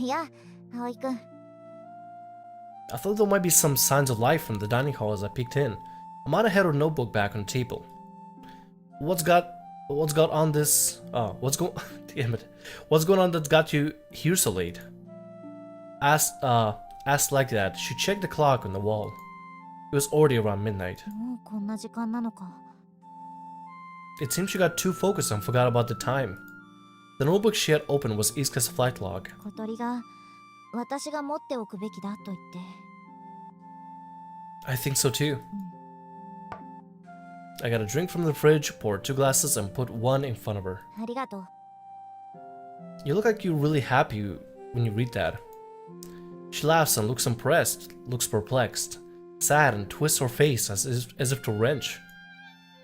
いや、葵くん。I thought there might be some signs of life from the dining hall as I peeked in. Amanda had her notebook back on the table. What's got on this? Damn it. What's going on that got you here so late? Asked like that. She checked the clock on the wall. It was already around midnight. もうこんな時間なのか。It seemed she got too focused and forgot about the time. The notebook she had opened was Iska's flight log. 小鳥が私が持っておくべきだと言って。I think so too. I got a drink from the fridge, poured 2 glasses, and put one in front of her. ありがとう。You look like you're really happy when you read that. She laughs and looks impressed, looks perplexed, sad, and twists her face as if to wrench.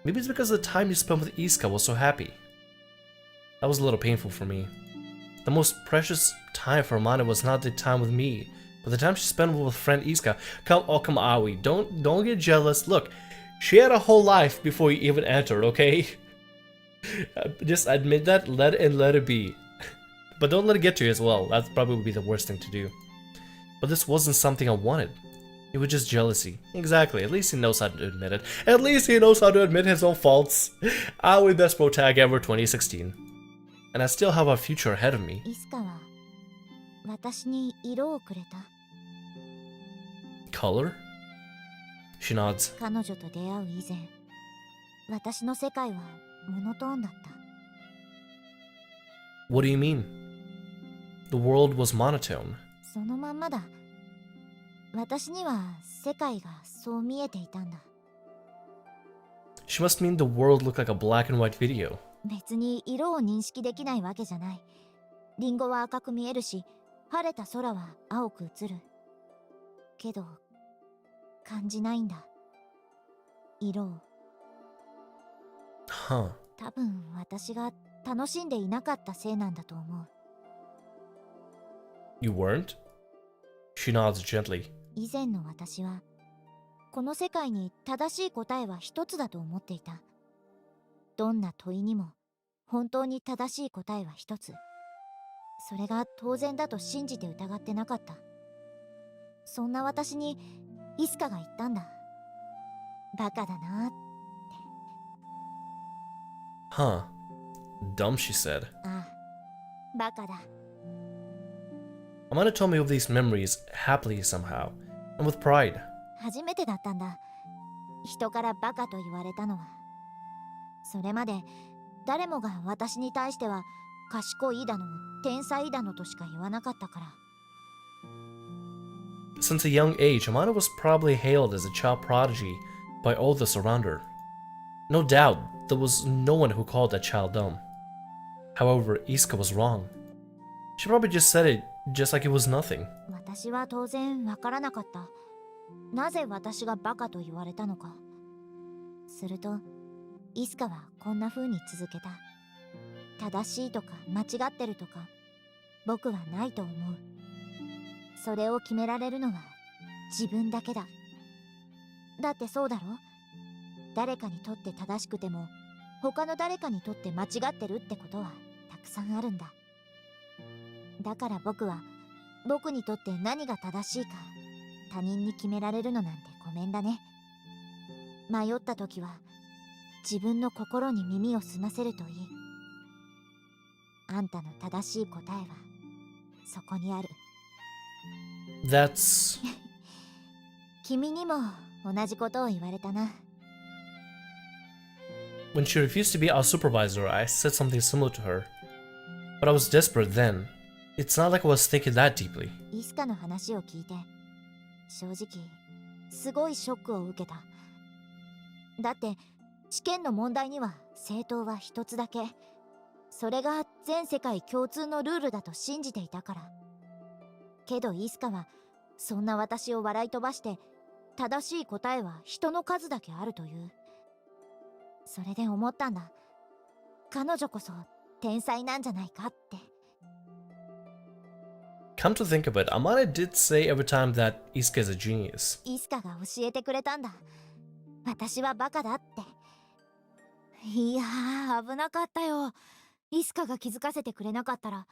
Maybe it's because the time you spent with Iska was so happy. That was a little painful for me. The most precious time for Amanda was not the time with me, but the time she spent with friend Iska. Come on, Aoi, don't get jealous. Look, she had a whole life before you even entered, okay? Just admit that, let it be. But don't let it get to you as well. That probably would be the worst thing to do. But this wasn't something I wanted. It was just jealousy. Exactly. At least he knows how to admit it. At least he knows how to admit his own faults. Aoi best pro tag ever 2016. And I still have a future ahead of me. イスカは私に色をくれた。Color? She nods. 彼女と出会う以前、私の世界はモノトーンだった。What do you mean? The world was monotone. そのまんまだ。私には世界がそう見えていたんだ。She must mean the world looked like a black and white video. 別に色を認識できないわけじゃない。リンゴは赤く見えるし、晴れた空は青く映る。けど、感じないんだ。色を。Huh. 多分私が楽しんでいなかったせいなんだと思う。You weren't? She nods gently. 以前の私は、この世界に正しい答えは一つだと思っていた。どんな問いにも本当に正しい答えは一つ。それが当然だと信じて疑ってなかった。そんな私にイスカが言ったんだ。バカだなって。Huh. Dumb, she said. ああ、バカだ。Amanda told me of these memories happily somehow, and with pride. 初めてだったんだ。人からバカと言われたのは。それまで誰もが私に対しては賢いだの天才だのとしか言わなかったから。Since a young age, Amanda was probably hailed as a child prodigy by all those around her. No doubt, there was no one who called that child dumb. However, Iska was wrong. She probably just said it just like it was nothing. 私は当然わからなかった。なぜ私がバカと言われたのか。すると、イスカはこんな風に続けた。正しいとか間違ってるとか、僕はないと思う。それを決められるのは自分だけだ。だってそうだろ？誰かにとって正しくても、他の誰かにとって間違ってるってことはたくさんあるんだ。だから僕は、僕にとって何が正しいか、他人に決められるのなんてごめんだね。迷った時は、自分の心に耳を澄ませるといい。あんたの正しい答えはそこにある。That's... 君にも同じことを言われたな。When she refused to be our supervisor, I said something similar to her. But I was desperate then. It's not like I was thinking that deeply. イスカの話を聞いて、正直、すごいショックを受けた。だって、試験の問題には正答は一つだけ。それが全世界共通のルールだと信じていたから。けどイスカはそんな私を笑い飛ばして、正しい答えは人の数だけあるという。それで思ったんだ。彼女こそ天才なんじゃないかって。Come to think of it, Amanda did say every time that Iska is a genius. イスカが教えてくれたんだ。私はバカだって。いやー、危なかったよ。イスカが気づかせてくれなかったら、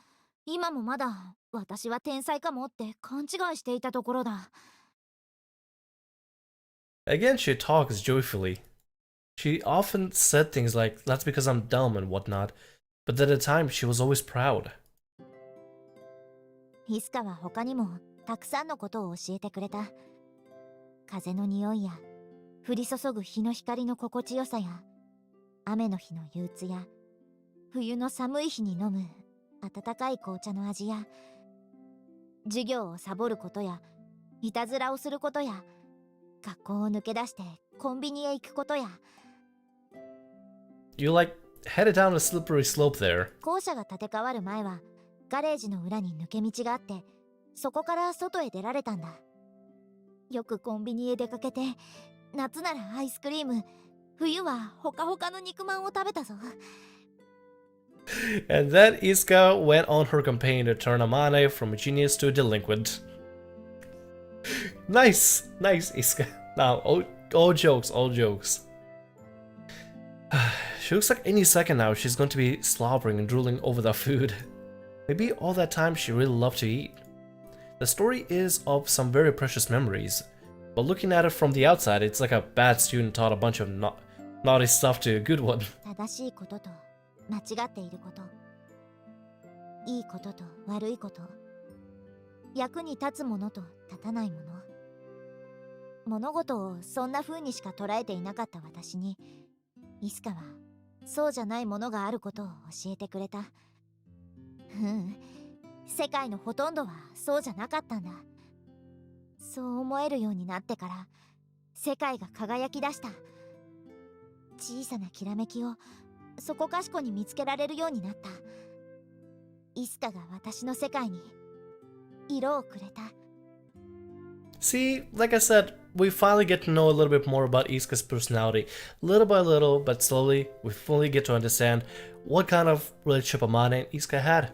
今もまだ私は天才かもって勘違いしていたところだ。 Again, she talks joyfully. She often said things like, "That's because I'm dumb" and whatnot, but at the time she was always proud. イスカは他にもたくさんのことを教えてくれた。風の匂いや降り注ぐ日の光の心地よさや、雨の日の憂鬱や冬の寒い日に飲む温かい紅茶の味や、授業をサボることやいたずらをすることや、学校を抜け出してコンビニへ行くことや。 You like headed down a slippery slope there. 校舎が建て替わる前はガレージの裏に抜け道があって、そこから外へ出られたんだ。よくコンビニへ出かけて、夏ならアイスクリーム、冬はほかほかの肉まんを食べたぞ。 And then Isuka went on her campaign to turn Amane from a genius to a delinquent. Nice, nice, Isuka. Now, all jokes, all jokes. She looks like any second now she's going to be slobbering and drooling over that food. Maybe all that time she really loved to eat. The story is of some very precious memories, but looking at it from the outside, it's like a bad student taught a bunch of naughty stuff to a good one. 正しいことと間違っていること、いいことと悪いこと、役に立つものと立たないもの、物事をそんな風にしか捉えていなかった私に、イスカはそうじゃないものがあることを教えてくれた。世界のほとんどはそうじゃなかったんだ。そう思えるようになってから世界が輝き出した。小さなきらめきをそこかしこに見つけられるようになった。イスカが私の世界に色をくれた。 See, like I said, we finally get to know a little bit more about Isuka's personality. Little by little, but slowly, we fully get to understand what kind of relationship Amane and Isuka had.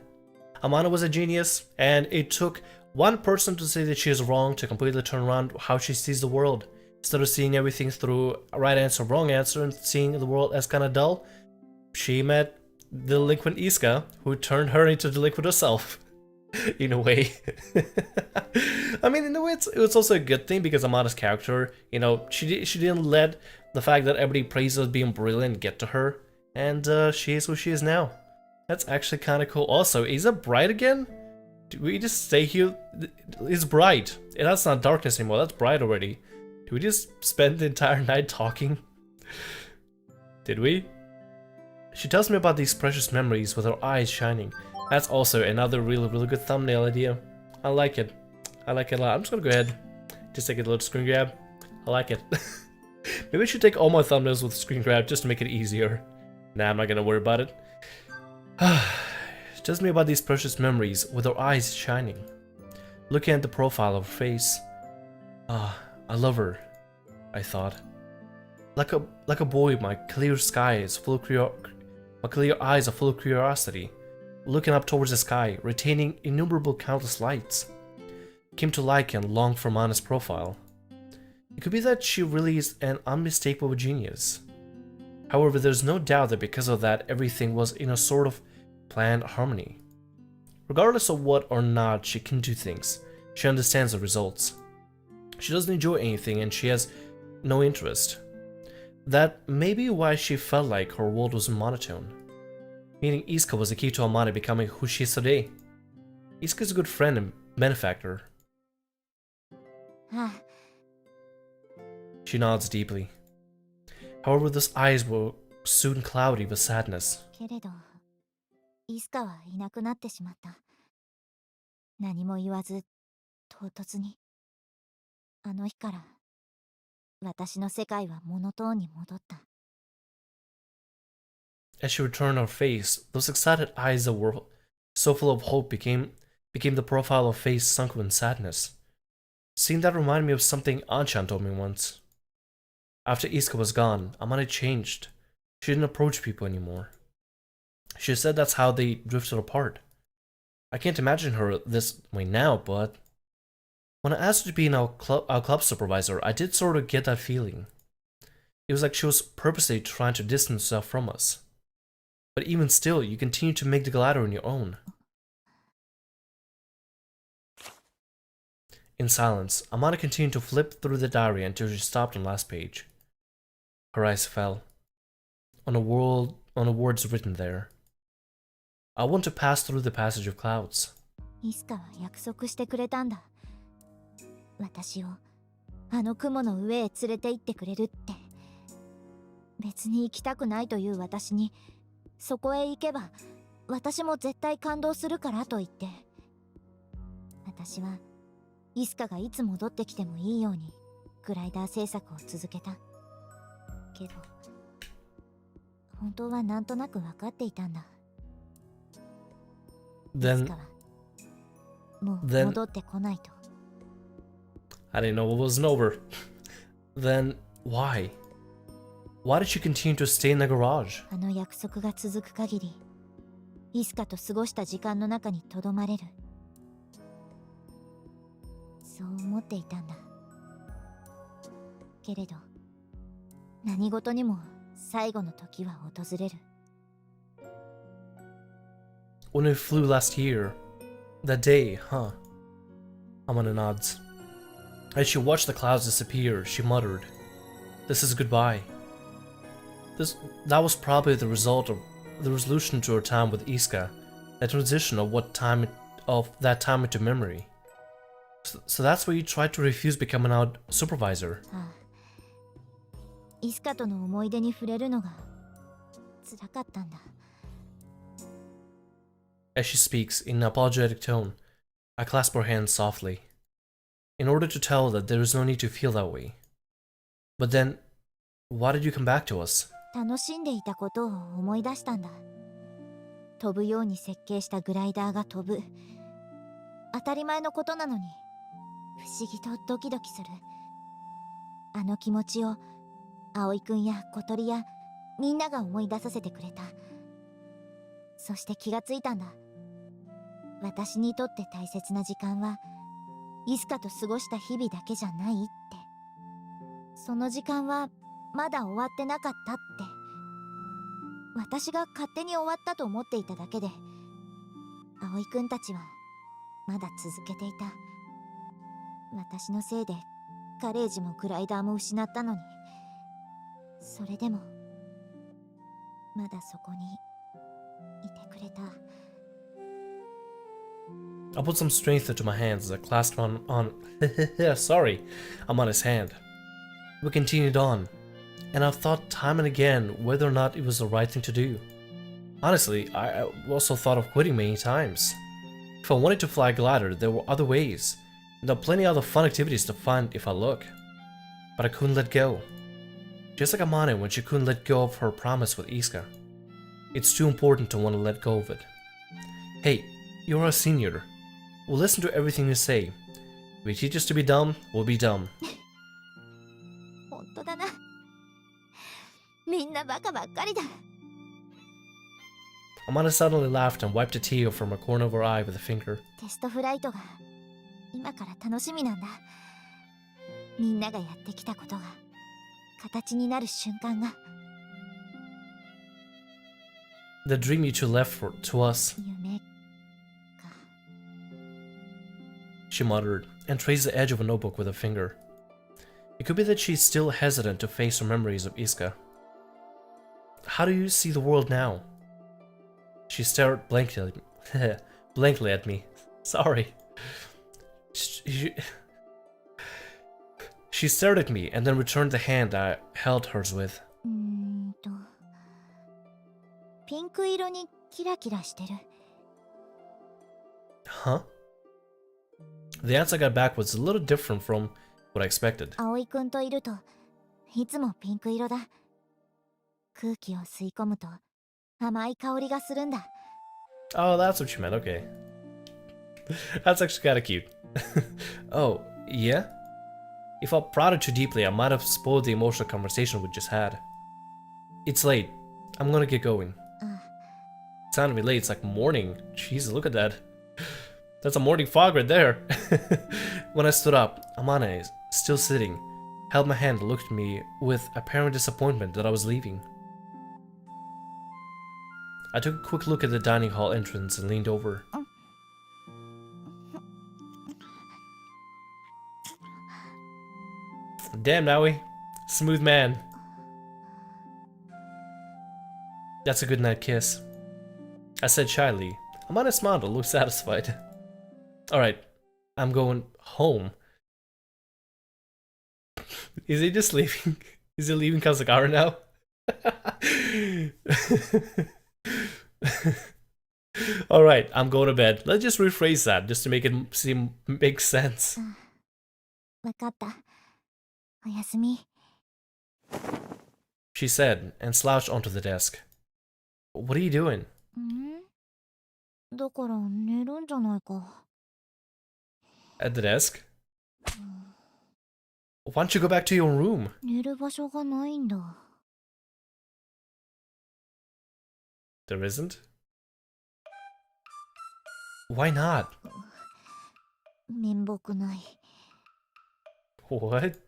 Amane was a genius, and it took one person to say that she is wrong to completely turn around how she sees the world. Instead of seeing everything through a right answer, wrong answer, and seeing the world as kind of dull, she met delinquent Isuka, who turned her into delinquent herself. In a way. I mean, in a way, it was also a good thing because Amane's character, you know, she didn't let the fact that everybody praised her as being brilliant get to her, and she is who she is now. That's actually kind of cool. Also, is it bright again? Do we just stay here? It's bright. And that's not darkness anymore. That's bright already. Do we just spend the entire night talking? Did we? She tells me about these precious memories with her eyes shining. That's also another really good thumbnail idea. I like it. I like it a lot. I'm just gonna go ahead, just take a little screen grab. I like it. Maybe I should take all my thumbnails with screen grab just to make it easier. Nah, I'm not gonna worry about it. She tells me about these precious memories with her eyes shining. Looking at the profile of her face. I love her, I thought. Like a boy, my clear eyes are full of curiosity. Looking up towards the sky, retaining innumerable countless lights. Came to like and long for Mana's profile. It could be that she really is an unmistakable genius. However, there's no doubt that because of that, everything was in a sort of planned harmony. Regardless of what or not she can do things, she understands the results. She doesn't enjoy anything and she has no interest. That may be why she felt like her world was monotone. Meaning Isuka was the key to Amane becoming who she is today. Isuka is a good friend and benefactor. She nods deeply. However, those eyes were soon cloudy with sadness. けれど、イスカはいなくなってしまった。何も言わず、唐突に。あの日から、私の世界はモノトーンに戻った。As she returned her face, those excited eyes that were so full of hope became the profile of face sunk in sadness. Seeing that reminded me of something Anchan told me once. After Isuka was gone, Amane changed. She didn't approach people anymore. She said that's how they drifted apart. I can't imagine her this way now, but when I asked her to be our club supervisor, I did sort of get that feeling. It was like she was purposely trying to distance herself from us. But even still, you continue to make the glider on your own. In silence, Amane continued to flip through the diary until she stopped on the last page. Her eyes fell on the words written there. I want to pass through the passage of clouds. いつかは約束してくれたんだ。私をあの雲の上へ連れて行ってくれるって。別に行きたくないという私に、そこへ行けば私も絶対感動するからと言って。私はイスカがいつ戻ってきてもいいようにグライダー制作を続けた。けど本当はなんとなく分かっていたんだ。いつかはもう戻ってこないと。I didn't know it wasn't over. Then why? Why did she continue to stay in the garage? あの約束が続く限り、イスカと過ごした時間の中にとどまれる。そう思っていたんだ。けれど、何事にも最後の時は訪れる。When we flew last year, that day, huh? Amane nods. As she watched the clouds disappear, she muttered, "This is goodbye." That was probably the result of the resolution to her time with Iska, that transition of that time into memory. So that's why you tried to refuse becoming our supervisor. ああ、イスカとの思い出に触れるのが辛かったんだ。As she speaks in an apologetic tone, I clasp her hands softly, in order to tell her that there is no need to feel that way. But then, why did you come back to us? 楽しんでいたことを思い出したんだ。飛ぶように設計したグライダーが飛ぶ。当たり前のことなのに不思議とドキドキする。あの気持ちを葵くんや小鳥やみんなが思い出させてくれた。そして気がついたんだ。私にとって大切な時間はイスカと過ごした日々だけじゃないって。その時間はまだ終わってなかったって。私が勝手に終わったと思っていただけで、葵くんたちはまだ続けていた。私のせいでガレージもグライダーも失ったのに、それでもまだそこにいてくれた。I put some strength into my hands as I clasped on sorry, I'm on his hand. We continued on, and I've thought time and again whether or not it was the right thing to do. Honestly, I also thought of quitting many times. If I wanted to fly a glider, there were other ways, and there are plenty of other fun activities to find if I look. But I couldn't let go. Just like Amane when she couldn't let go of her promise with Iska. It's too important to want to let go of it. Hey, you're a senior. We'll listen to everything you say. If you teach us to be dumb, we'll be dumb. 本当だな。みんなバカばっかりだ。Amane suddenly laughed and wiped a tear from a corner of her eye with a finger. テストフライトが今から楽しみなんだ。みんながやってきたことが形になる瞬間が。The dream you two left to us, 夢か。 she muttered, and traced the edge of a notebook with a finger. It could be that she's still hesitant to face her memories of Iska. How do you see the world now? She stared blankly at me. Sorry. She stared at me and then returned the hand I held hers with. ピンク色にキラキラしてる。 Huh? The answer I got back was a little different from what I expected. 葵くんといるといつもピンク色だ。空気を吸い込むと甘い香りがするんだ。 Oh, that's what you meant, okay. That's actually kinda cute. Oh, yeah? If I prodded too deeply, I might have spoiled the emotional conversation we just had. It's late. I'm gonna get going. It sounded to me late, it's like morning. Jeez, look at that. That's a morning fog right there. When I stood up, Amane, still sitting, held my hand and looked at me with apparent disappointment that I was leaving. I took a quick look at the dining hall entrance and leaned over. Damn, Aoi. Smooth man. That's a good night kiss. I said shyly. Amane smiled and looked satisfied. Alright, I'm going home. Is he just leaving? Is he leaving Kazakara now? Alright, I'm going to bed. Let's just rephrase that just to make it make sense. わかった。おやすみ。 She said and slouched onto the desk. What are you doing? だから寝るんじゃないか。 At the desk? Why don't you go back to your room? 寝る場所がないんだ。 There isn't? Why not? 面目ない。 What?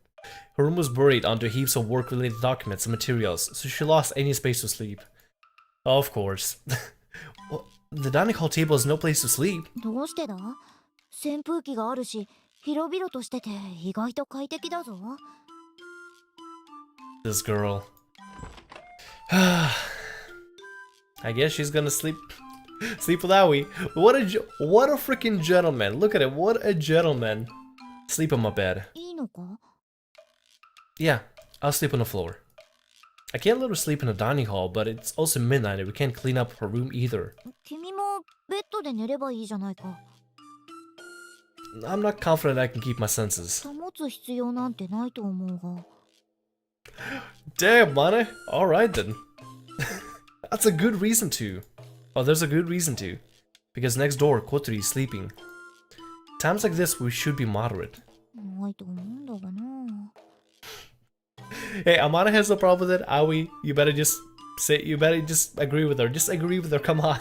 Her room was buried under heaps of work-related documents and materials, so she lost any space to sleep. Of course. Well, the dining hall table is no place to sleep. どうしてだ？扇風機があるし、広々としてて意外と快適だぞ。 This girl. I guess she's gonna sleep with Aoi. What a freaking gentleman. Look at it. What a gentleman. Sleep on my bed. いいのか？ Yeah, I'll sleep on the floor. I can't let her sleep in the dining hall, but it's also midnight and we can't clean up her room either. 君もベッドで寝ればいいじゃないか。 I'm not confident I can keep my senses. 保つ必要なんてないと思うが。 Damn, Mane. Alright then. That's a good reason to. Oh, there's a good reason to. Because next door, Kotri is sleeping. Times like this, we should be moderate. ないと思うんだがな。 Hey, Amana has no problem with it. Aoi, you better just agree with her. Just agree with her, come on.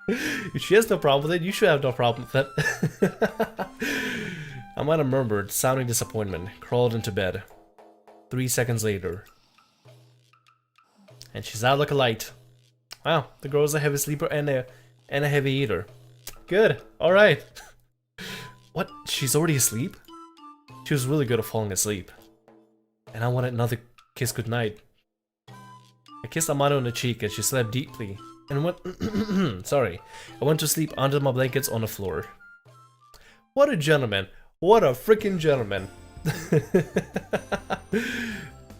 If she has no problem with it, you should have no problem with it. Amana murmured, sounding disappointment, crawled into bed. 3 seconds later. And she's out like a light. Wow, the girl's a heavy sleeper and a heavy eater. Good, alright. What? She's already asleep? She was really good at falling asleep. And I wanted another kiss goodnight. I kissed Amano on the cheek and she slept deeply. And went sorry. I went to sleep under my blankets on the floor. What a gentleman. What a freaking gentleman.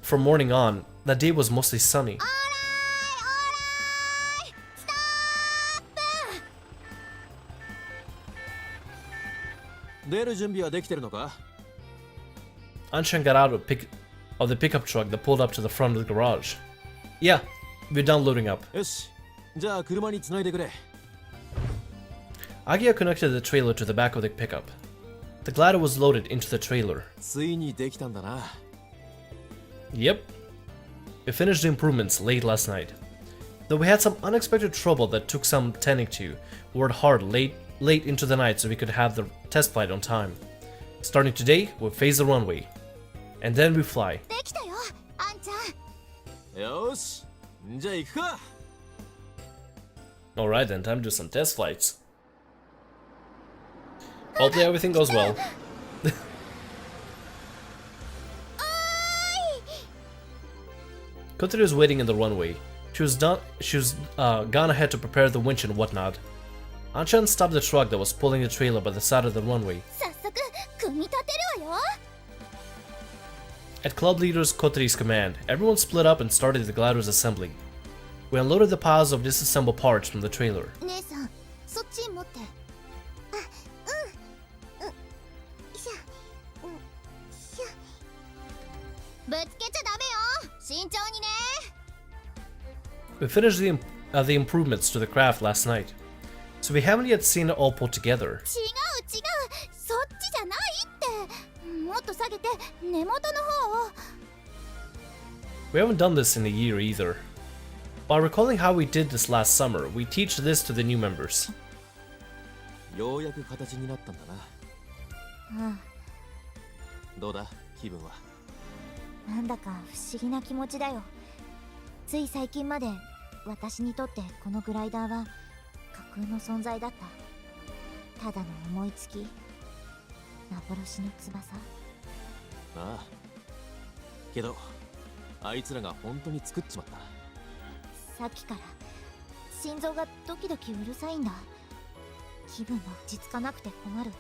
From morning on, that day was mostly sunny. Anshan got out of the pickup truck that pulled up to the front of the garage. Yeah, we're done loading up. Agia connected the trailer to the back of the pickup. The glider was loaded into the trailer. Yep. We finished the improvements late last night. Though we had some unexpected trouble that took some tending to, we worked hard late into the night so we could have the test flight on time. Starting today, we'll phase the runway. And then we fly. Alright then, time to do some test flights. Hopefully everything goes well. Kotiri was waiting in the runway. She was gone ahead to prepare the winch and whatnot. Anchan stopped the truck that was pulling the trailer by the side of the runway. At club leader's Kotiri's command, everyone split up and started the glider's assembly. We unloaded the piles of disassembled parts from the trailer. We finished the improvements to the craft last night, so we haven't yet seen it all put together. We haven't done this in a year either. While recalling how we did this last summer, we teach this to the new members. なんだか不思議な気持ちだよ。つい最近まで私にとってこのグライダーは架空の存在だった。ただの思いつき、幻の翼。ああ。けど、あいつらが本当に作っちまった。さっきから心臓がドキドキうるさいんだ。気分が落ち着かなくて困る。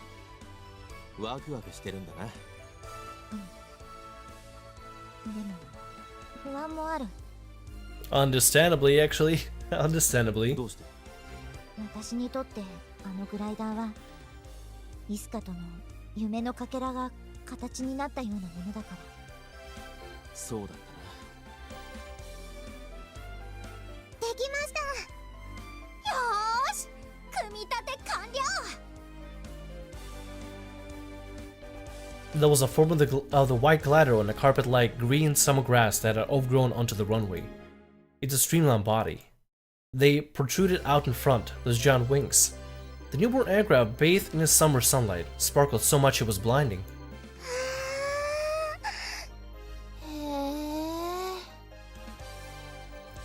ワクワクしてるんだな。でも不安もある。 Understandably, actually. Understandably. どうして？私にとってあのグライダーはイスカとの夢のかけらが形になったようなものだから。そうだったな。できました。よーし、組み立て完了。 There was a form of the white glider on a carpet like green summer grass that had overgrown onto the runway. It's a streamlined body. They protruded out in front, those giant wings. The newborn aircraft, bathed in the summer sunlight, sparkled so much it was blinding. へえ。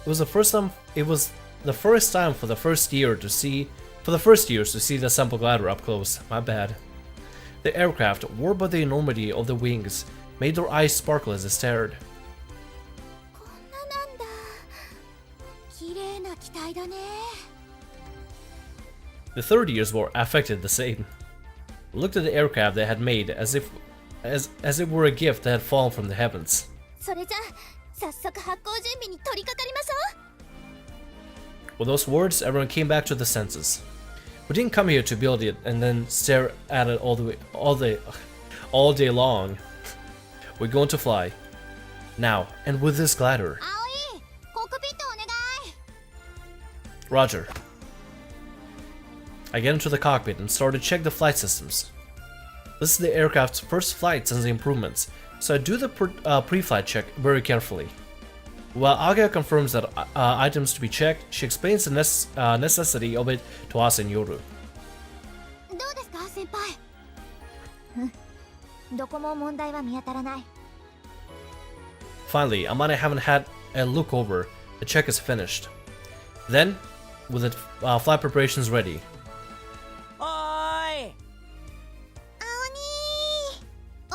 It was the first time. It was the first time for the first years to see the sample glider up close. My bad. The aircraft, warped by the enormity of the wings, made their eyes sparkle as they stared. こんななんだ。綺麗な機体だね。 The third years were affected the same. Looked at the aircraft they had made as it were a gift that had fallen from the heavens. それじゃ早速発行準備に取り掛かりましょう。 With those words, everyone came back to the senses. We didn't come here to build it and then stare at it all day long. We're going to fly. Now, and with this glider. 葵、コックピットお願い。 Roger. I get into the cockpit and start to check the flight systems. This is the aircraft's first flight since the improvements, so I do the pre-flight check very carefully. While Aga confirms that items to be checked, she explains the necessity of it to us in Yoru. どうですか、先輩。どこも問題は見当たらない。 Finally, Amane haven't had a look over. The check is finished. Then, with the flight preparations ready, おーい。お、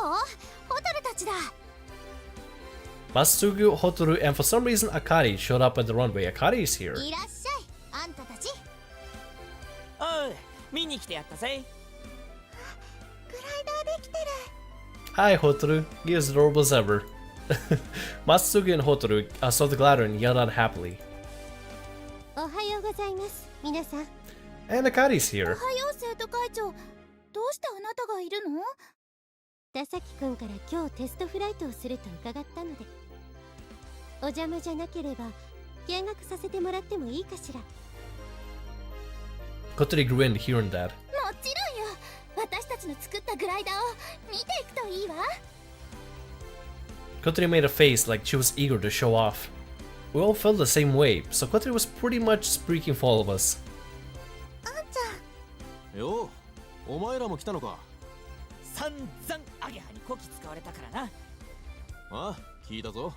ホタルたちだ。 Matsugu, Hotaru, and for some reason Akari showed up at the runway. Akari is here. いらっしゃい、あんたたち。おう、見に来てやったぜ。グライダーできてる。 Hi, Hotaru. He is adorable as ever. Matsugu and Hotaru saw the glider and yelled out happily. おはようございます、皆さん。 And Akari's here. おはよう、生徒会長。どうしてあなたがいるの？田崎くんから今日テストフライトをすると伺ったので。お邪魔じゃなければ見学させてもらってもいいかしら。 Kotori grinned, hearing that. もちろんよ。私たちの作ったグライダーを見ていくといいわ。 Kotori made a face like she was eager to show off. We all felt the same way, so Kotori was pretty much speaking for all of us. あんちゃん。よう、お前らも来たのか。散々アゲハにこき使われたからな。あ、聞いたぞ。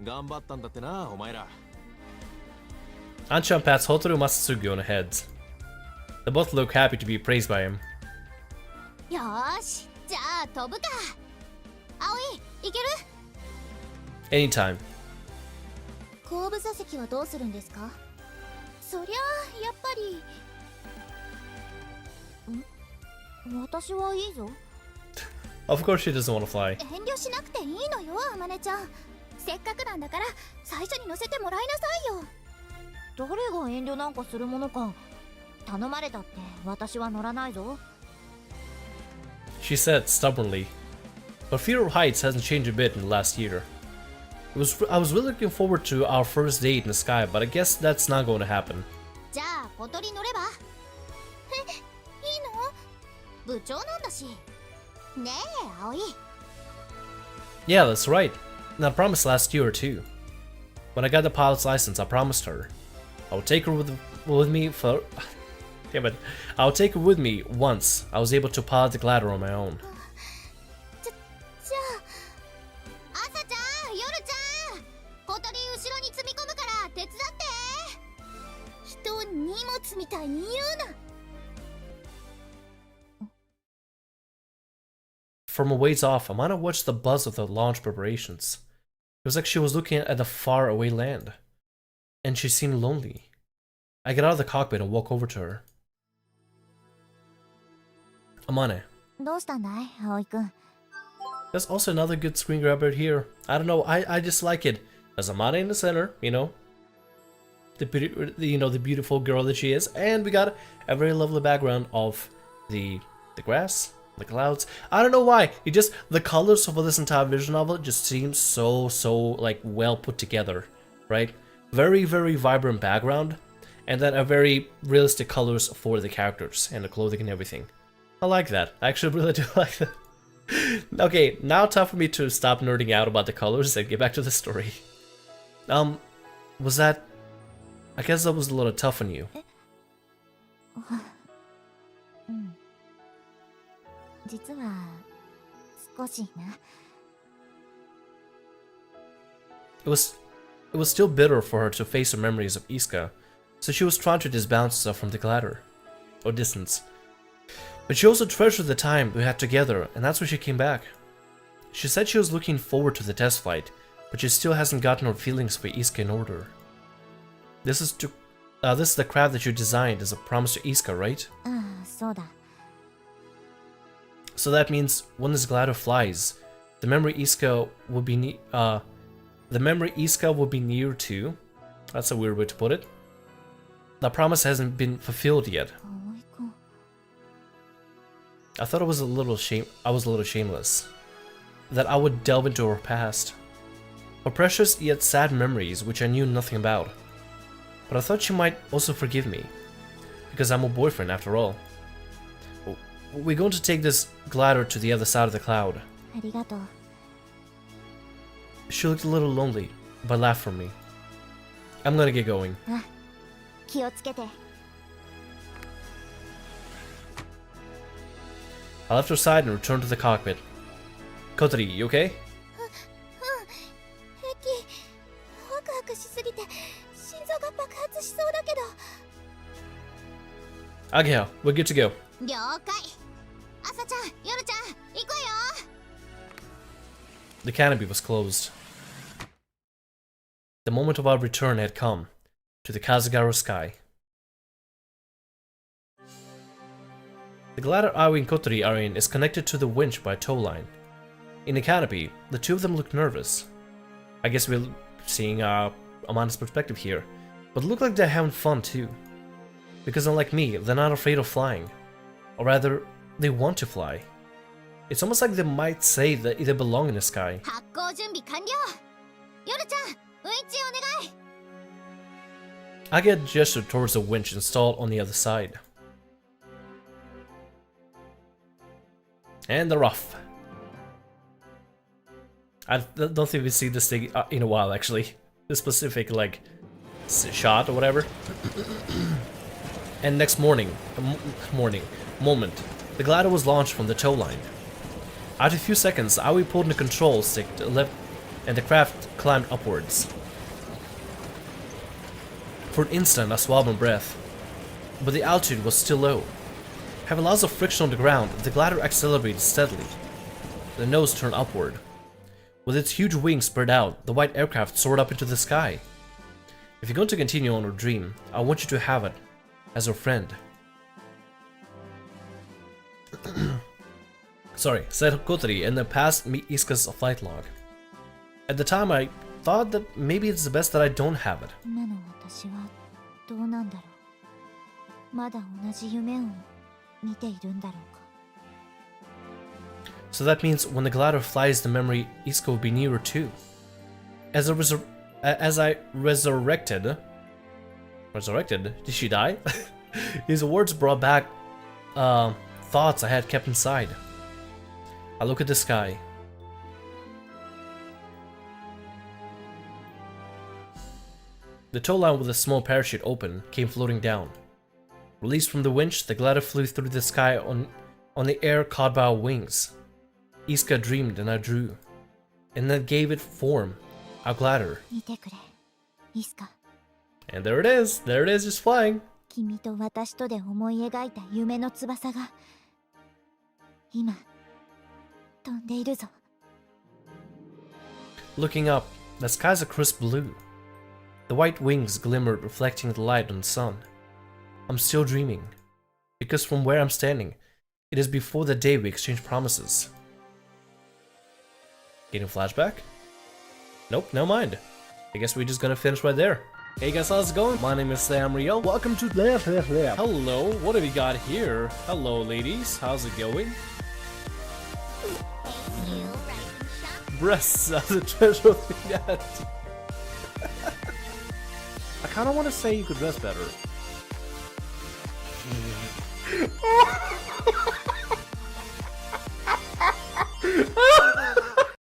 頑張ったんだってな、お前ら。Anchan pats Hotaru and Matsugi on the heads. They both look happy to be praised by him. よーし、じゃあ飛ぶか。葵、いける？ Anytime. 後部座席はどうするんですか？そりゃあやっぱり。私はいいぞ。 Of course she doesn't want to fly. 遠慮しなくていいのよ、あまねちゃん。せっかくなんだから最初に乗せてもらいなさいよ。誰が遠慮なんかするものか。頼まれたって私は乗らないぞ。 She said stubbornly. But fear of heights hasn't changed a bit in the last year. I was really looking forward to our first date in the sky, but I guess that's not going to happen. じゃあ小鳥乗れば？え、いいの？部長なんだし。ねえ、葵。 Yeah, that's right. And I promised last year too. When I got the pilot's license, I promised her I would take her with me for. Damn it! I would take her with me once I was able to pilot the glider on my own. じゃあ、朝ちゃん、夜ちゃん、小鳥後ろに積み込むから手伝って。人を荷物みたいに言うな。From a ways off, Amane watched the buzz of the launch preparations. It was like she was looking at a far-away land. And she seemed lonely. I get out of the cockpit and walk over to her. Amane. どうしたんだい、葵くん。 There's also another good screen grabber here. I don't know, I just like it. There's Amane in the center, you know. The beautiful girl that she is. And we got a very lovely background of the grass, the clouds. I don't know why. It just, the colors for this entire visual novel just seems so like well put together, right? Very, very vibrant background. And then a very realistic colors for the characters and the clothing and everything. I like that. I actually really do like that. Okay, now time for me to stop nerding out about the colors and get back to the story. Was that... I guess that was a little tough on you. うん。実は少しな。 It was still bitter for her to face the memories of Isuka, so she was trying to disbalance herself from the glider, or distance. But she also treasured the time we had together, and that's why she came back. She said she was looking forward to the test flight, but she still hasn't gotten her feelings for Isuka in order. This is the craft that you designed as a promise to Isuka, right? ああ、そうだ。 So that means when this glider flies, the memory Isuka will be near to. That's a weird way to put it. The promise hasn't been fulfilled yet. 葵くん。 I thought I was a little shameless. That I would delve into her past. Her precious yet sad memories which I knew nothing about. But I thought she might also forgive me. Because I'm her boyfriend after all. We're going to take this glider to the other side of the cloud. ありがとう。 She looked a little lonely, but laughed for me. I'm gonna get going. あ、気をつけて。 I left her side and returned to the cockpit. Kotori, you okay? 平気。ワクワクしすぎて心臓が爆発しそうだけど。 Ageo, we're good to go. 了解。朝ちゃん、夜ちゃん、行くわよ。 The canopy was closed. The moment of our return had come to the Kazugaro sky. The glider Aoi and Kotori are in is connected to the winch by a tow line. In the canopy, the two of them look nervous. I guess we're seeing Amanda's perspective here, but look like they're having fun too. Because unlike me, they're not afraid of flying. Or rather, they want to fly. It's almost like they might say that they belong in the sky. 発行準備完了。夜ちゃん、ウインチお願い。 I get gestured towards the winch installed on the other side. And they're off. I don't think we've seen this thing in a while, actually. This specific, like, shot or whatever. And next moment, the glider was launched from the tow line. After a few seconds, Aoi pulled the control stick to the left, and the craft climbed upwards. For an instant, I swallowed my breath, but the altitude was still low. Having lots of friction on the ground, the glider accelerated steadily. The nose turned upward. With its huge wings spread out, the white aircraft soared up into the sky. If you're going to continue on your dream, I want you to have it as your friend. Sorry, said Kotori and then passed me Isuka's flight log. At the time, I thought that maybe it's the best that I don't have it. 今の私はどうなんだろう。まだ同じ夢を見ているんだろうか。 So that means when the glider flies, the memory Isuka will be nearer too. As I resurrected, did she die? His words brought back thoughts I had kept inside. I look at the sky. The tow line with a small parachute open came floating down. Released from the winch, the glider flew through the sky on the air caught by our wings. Isuka dreamed and I drew, and then gave it form, our glider. 見てくれ、イスカ。 And there it is, just flying. 君と私とで思い描いた夢の翼が今飛んでいるぞ。 Looking up, the sky's a crisp blue. The white wings glimmered, reflecting the light on the sun. I'm still dreaming, because from where I'm standing, it is before the day we exchanged promises. Getting a flashback? Nope, never mind. I guess we're just gonna finish right there. Hey guys, how's it going? My name is Sam Rio. Welcome to Hello, what have we got here? Hello ladies, how's it going? Breasts as a treasure of humanity. I kinda wanna say you could dress better.